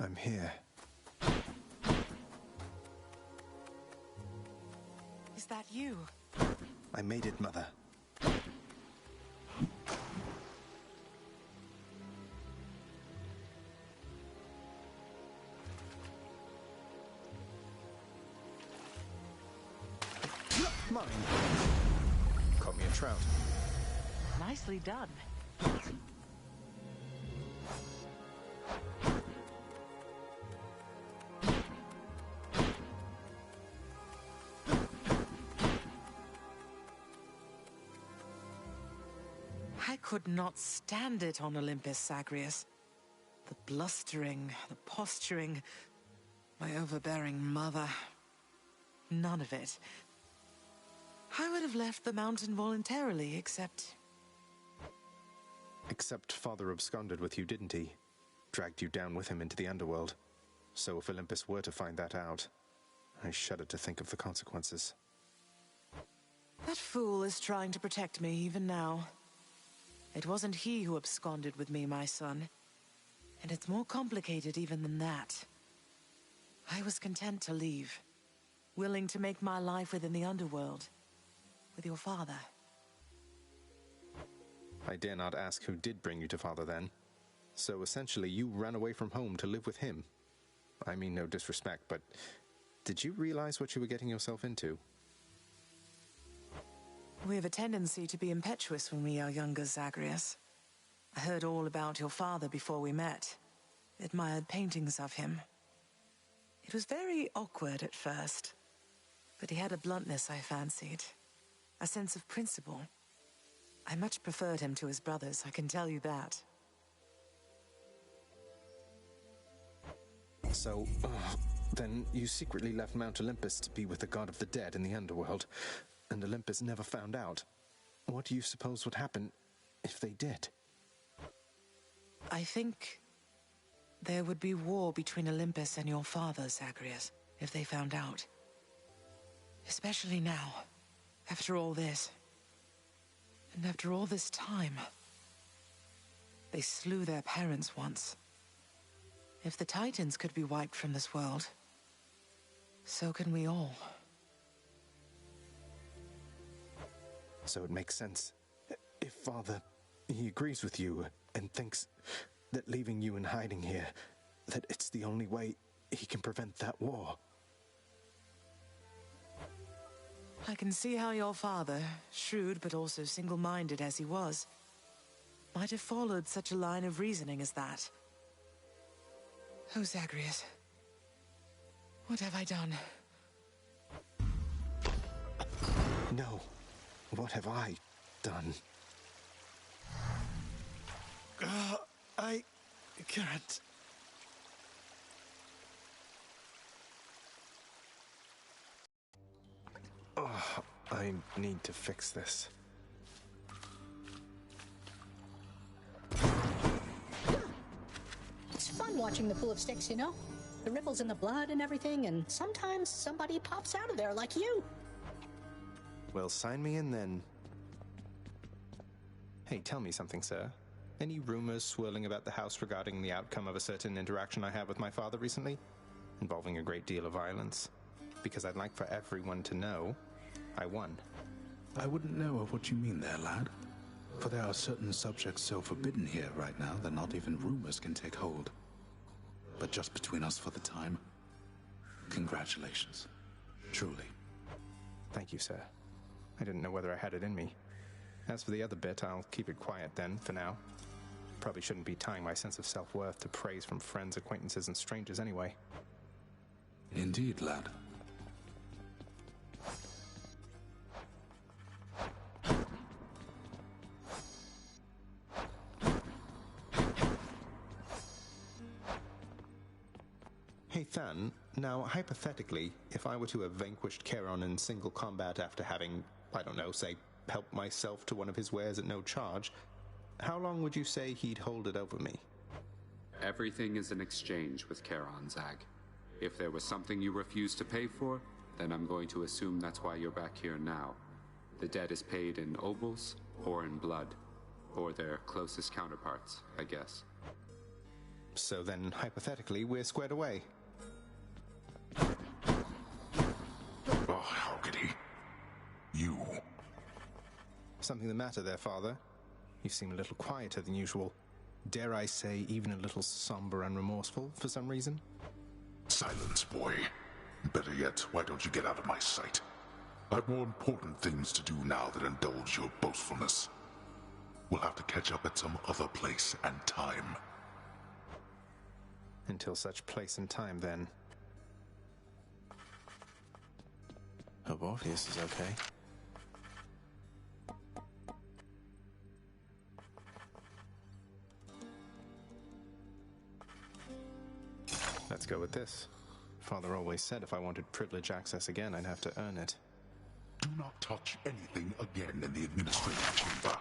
I'm here. Is that you? I made it, Mother. Mine. Caught me a trout. Nicely done. I could not stand it on Olympus, Zagreus. The blustering, the posturing, my overbearing mother. None of it. I would have left the mountain voluntarily, except... Except Father absconded with you, didn't he? Dragged you down with him into the underworld. So if Olympus were to find that out, I shudder to think of the consequences. That fool is trying to protect me even now. It wasn't he who absconded with me, my son. And it's more complicated even than that. I was content to leave, willing to make my life within the underworld, with your father. I dare not ask who did bring you to Father then. So essentially you ran away from home to live with him. I mean no disrespect, but did you realize what you were getting yourself into? We have a tendency to be impetuous when we are younger, Zagreus. I heard all about your father before we met. Admired paintings of him. It was very awkward at first, but he had a bluntness I fancied. A sense of principle. I much preferred him to his brothers, I can tell you that. So, then you secretly left Mount Olympus to be with the god of the dead in the underworld, and Olympus never found out. What do you suppose would happen if they did? I think there would be war between Olympus and your father, Zagreus, if they found out. Especially now, after all this. And after all this time. They slew their parents once. If the Titans could be wiped from this world, so can we all. So it makes sense. If Father, he agrees with you and thinks that leaving you in hiding here, that it's the only way he can prevent that war. I can see how your father, shrewd but also single-minded as he was, might have followed such a line of reasoning as that. Oh, Zagreus. What have I done? No. What have I done? I can't. Oh, I need to fix this. It's fun watching the pool of sticks, you know? The ripples in the blood and everything, and sometimes somebody pops out of there like you. Well, sign me in then. Hey, tell me something, sir. Any rumors swirling about the house regarding the outcome of a certain interaction I had with my father recently? Involving a great deal of violence? Because I'd like for everyone to know I won. I wouldn't know of what you mean there, lad. For there are certain subjects so forbidden here right now that not even rumors can take hold. But just between us for the time, congratulations. Truly. Thank you, sir. I didn't know whether I had it in me. As for the other bit, I'll keep it quiet then, for now. Probably shouldn't be tying my sense of self-worth to praise from friends, acquaintances, and strangers anyway. Indeed, lad. Hey, Than, now, hypothetically, if I were to have vanquished Charon in single combat after having, I don't know, say, helped myself to one of his wares at no charge, how long would you say he'd hold it over me? Everything is an exchange with Charon, Zag. If there was something you refused to pay for, then I'm going to assume that's why you're back here now. The debt is paid in obols or in blood, or their closest counterparts, I guess. So then, hypothetically, we're squared away. Oh, how could he? You. Something the matter there, Father? You seem a little quieter than usual. Dare I say, even a little somber and remorseful for some reason? Silence, boy. Better yet, why don't you get out of my sight? I've more important things to do now than indulge your boastfulness. We'll have to catch up at some other place and time. Until such place and time, then. Hope Orpheus is okay. Let's go with this. Father always said if I wanted privilege access again, I'd have to earn it. Do not touch anything again in the administrative chamber.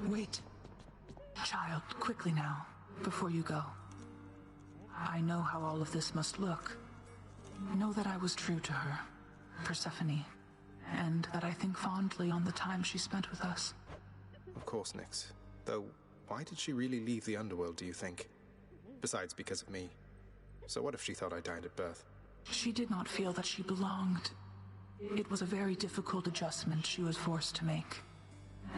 Wait. Child, quickly now, before you go. I know how all of this must look. Know that I was true to her, Persephone, and that I think fondly on the time she spent with us. Of course, Nyx. Though, why did she really leave the underworld, do you think? Besides, because of me. So what if she thought I died at birth? She did not feel that she belonged. It was a very difficult adjustment she was forced to make.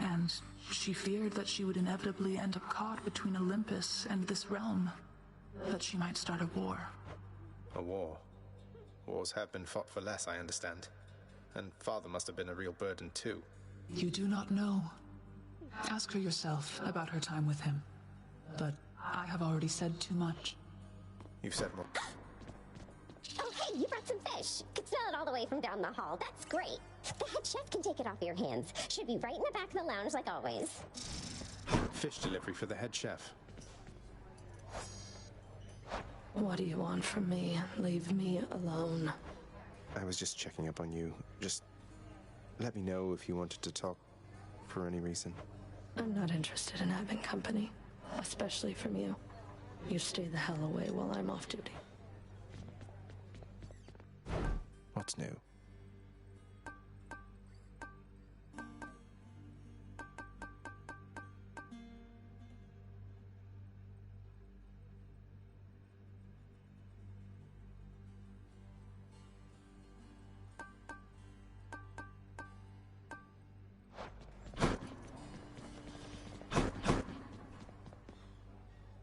And she feared that she would inevitably end up caught between Olympus and this realm. That she might start a war. A war? Wars have been fought for less, I understand. And Father must have been a real burden, too. You do not know. Ask her yourself about her time with him. But I have already said too much. You've said more. Oh, hey, you brought some fish. Could smell it all the way from down the hall. That's great. The head chef can take it off your hands. Should be right in the back of the lounge like always. Fish delivery for the head chef. What do you want from me? Leave me alone. I was just checking up on you. Just let me know if you wanted to talk for any reason. I'm not interested in having company, especially from you. You stay the hell away while I'm off duty. What's new?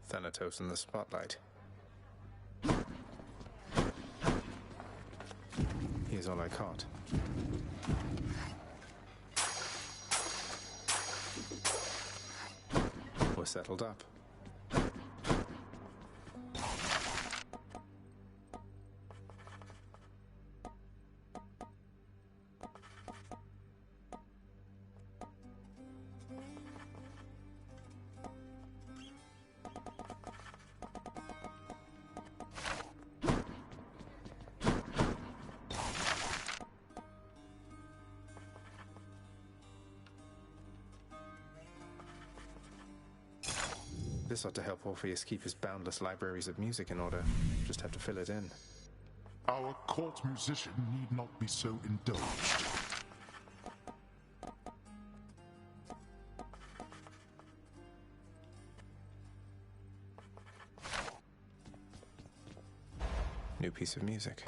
Thanatos in the spotlight. Here's all I caught. We're settled up. This ought to help Orpheus keep his boundless libraries of music in order. Just have to fill it in. Our court musician need not be so indulged. New piece of music.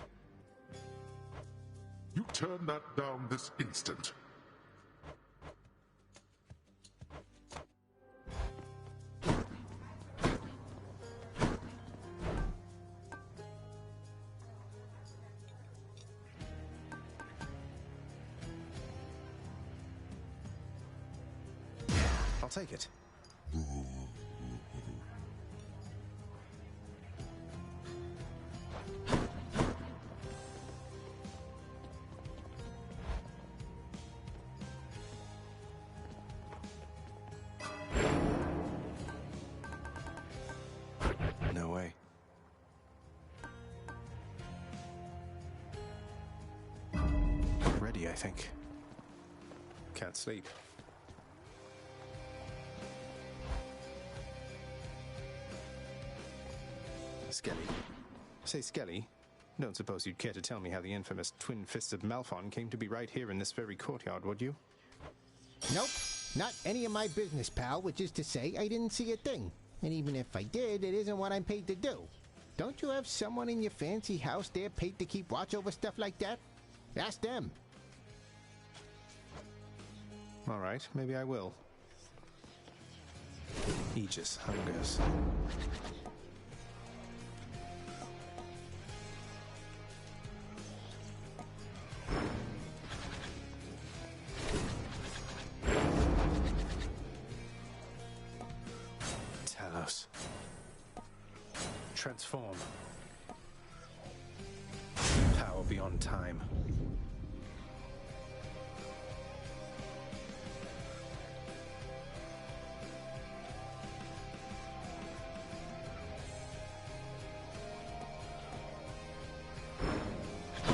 You turn that down this instant. I'll take it. No way. Ready, I think. Can't sleep. Skelly. Say, Skelly, don't suppose you'd care to tell me how the infamous twin-fisted Malphon came to be right here in this very courtyard, would you? Nope. Not any of my business, pal, which is to say I didn't see a thing. And even if I did, it isn't what I'm paid to do. Don't you have someone in your fancy house there paid to keep watch over stuff like that? Ask them. All right, maybe I will. Aegis hungers. Talos. Transform. Power beyond time.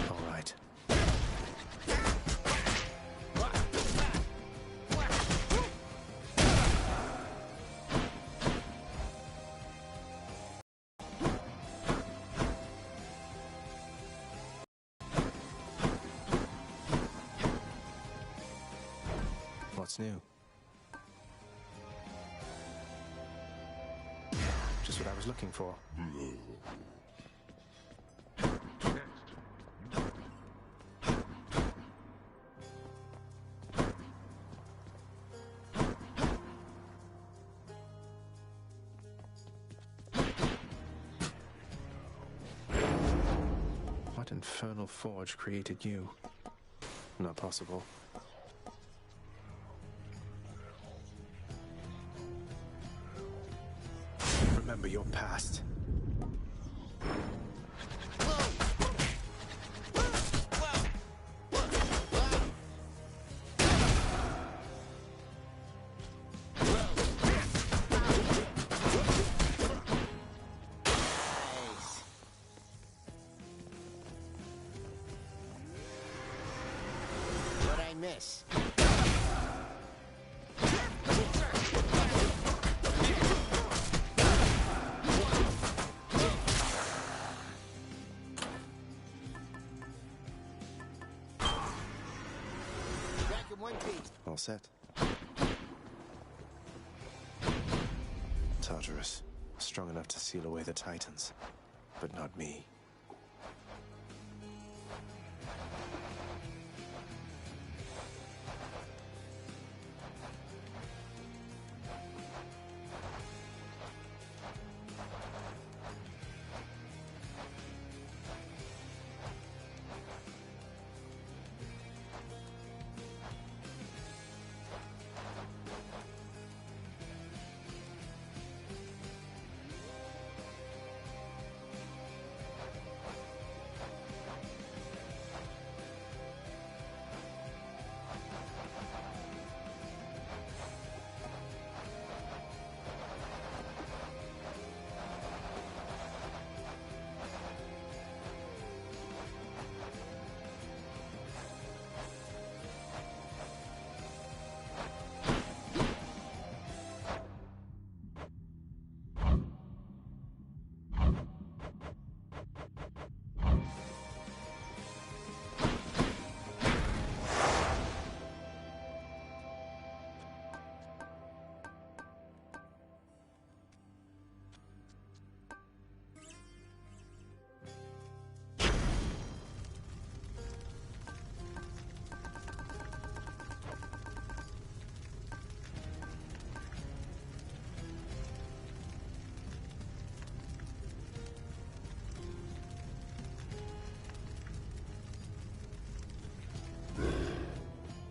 All right. What's new? Just what I was looking for. What infernal forge created you? Not possible. Remember your past. What'd I miss? Back in one piece. All set. Tartarus, strong enough to seal away the Titans, but not me.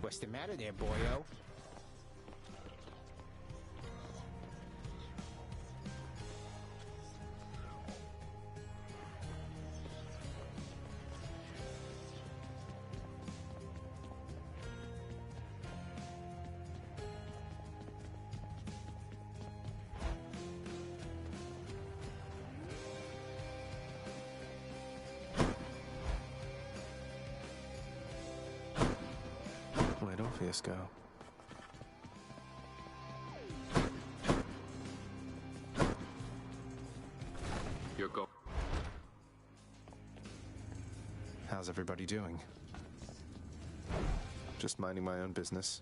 What's the matter there, boyo? Where'd Orpheus go? You're go. How's everybody doing? Just minding my own business.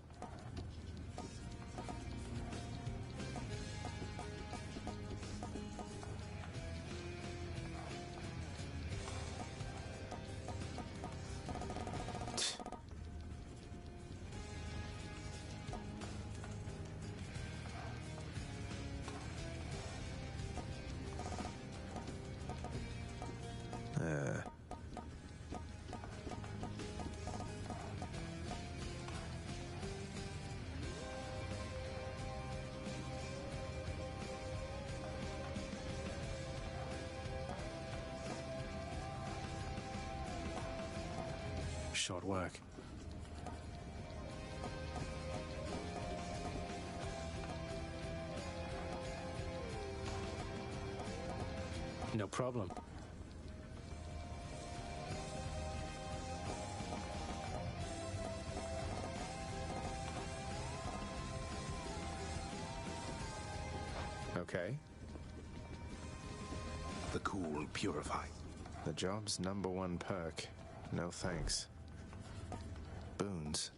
short work. No problem. Okay. The cool purify. The job's #1 perk. No thanks. Boons.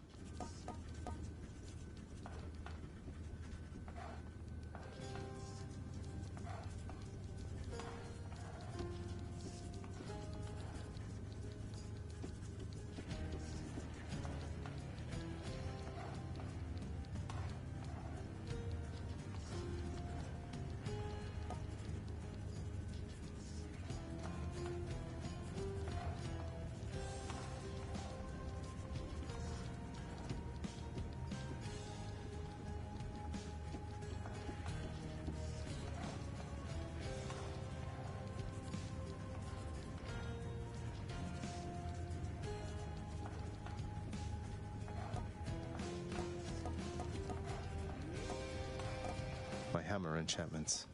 My hammer enchantments.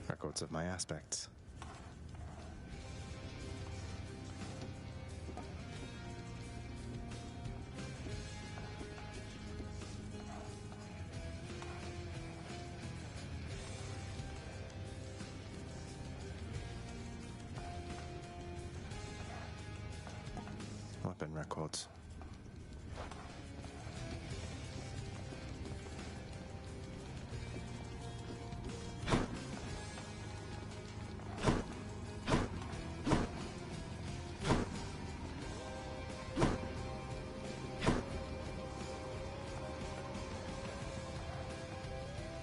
Records of my aspects. Weapon records.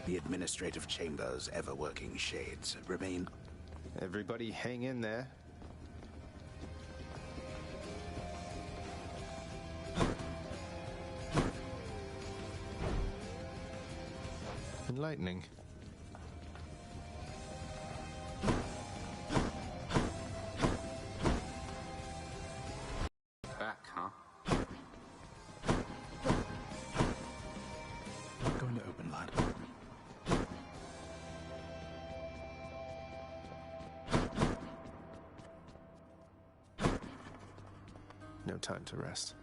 The administrative chamber's ever-working shades remain. Everybody hang in there. Enlightening. Back, huh? Not going to open, lad. No time to rest.